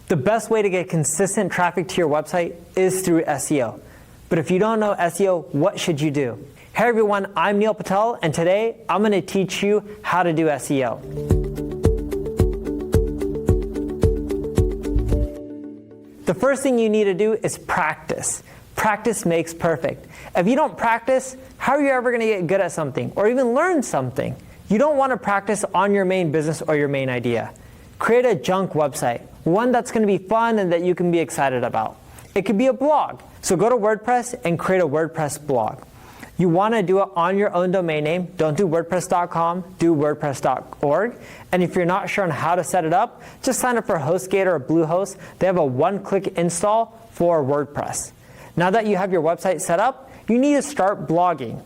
The best way to get consistent traffic to your website is through SEO. But if you don't know SEO, what should you do? Hey everyone, I'm Neil Patel, and today I'm going to teach you how to do SEO. The first thing you need to do is practice. Practice makes perfect. If you don't practice, how are you ever going to get good at something or even learn something? You don't want to practice on your main business or your main idea. Create a junk website, one that's going to be fun and that you can be excited about. It could be a blog. So go to WordPress and create a WordPress blog. You want to do it on your own domain name. Don't do WordPress.com, do WordPress.org. And if you're not sure on how to set it up, just sign up for HostGator or Bluehost. They have a one-click install for WordPress. Now that you have your website set up, you need to start blogging.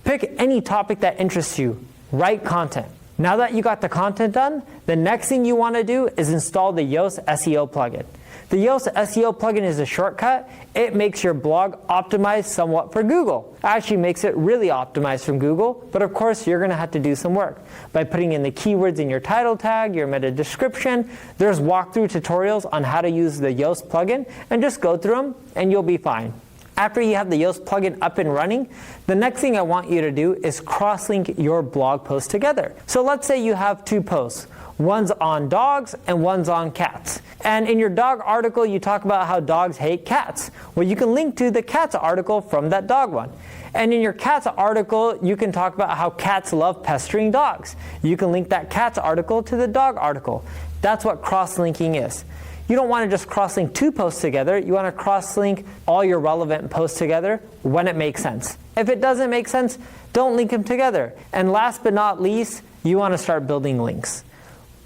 Pick any topic that interests you. Write content. Now that you got the content done, the next thing you want to do is install the Yoast SEO plugin. The Yoast SEO plugin is a shortcut. It makes your blog optimized somewhat for Google. It actually makes it really optimized from Google, but of course you're going to have to do some work by putting in the keywords in your title tag, your meta description. There's walkthrough tutorials on how to use the Yoast plugin, and just go through them and you'll be fine. After you have the Yoast plugin up and running, the next thing I want you to do is cross-link your blog posts together. So let's say you have two posts. One's on dogs and one's on cats. And in your dog article, you talk about how dogs hate cats. Well, you can link to the cats article from that dog one. And in your cats article, you can talk about how cats love pestering dogs. You can link that cats article to the dog article. That's what cross-linking is. You don't want to just cross-link two posts together. You want to cross-link all your relevant posts together when it makes sense. If it doesn't make sense, don't link them together. And last but not least, you want to start building links.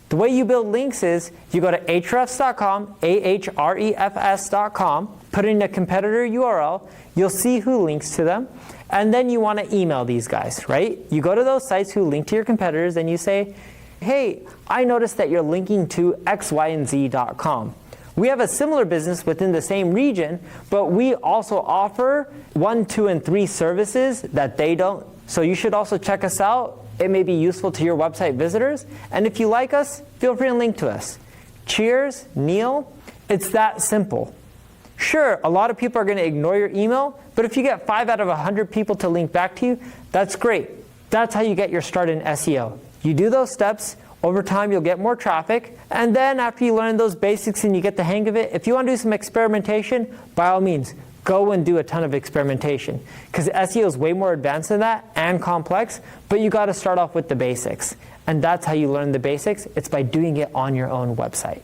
The way you build links is you go to ahrefs.com, ahrefs.com, put in a competitor URL, you'll see who links to them, and then you want to email these guys, right? You go to those sites who link to your competitors and you say, hey, I noticed that you're linking to xyandz.com. We have a similar business within the same region, but we also offer 1, 2, and 3 services that they don't. So you should also check us out. It may be useful to your website visitors. And if you like us, feel free to link to us. Cheers, Neil. It's that simple. Sure, a lot of people are going to ignore your email, but if you get 5 out of 100 people to link back to you, that's great. That's how you get your start in SEO. You do those steps. Over time, you'll get more traffic. And then after you learn those basics and you get the hang of it, if you want to do some experimentation, by all means, go and do a ton of experimentation. Because SEO is way more advanced than that and complex, but you got to start off with the basics. And that's how you learn the basics. It's by doing it on your own website.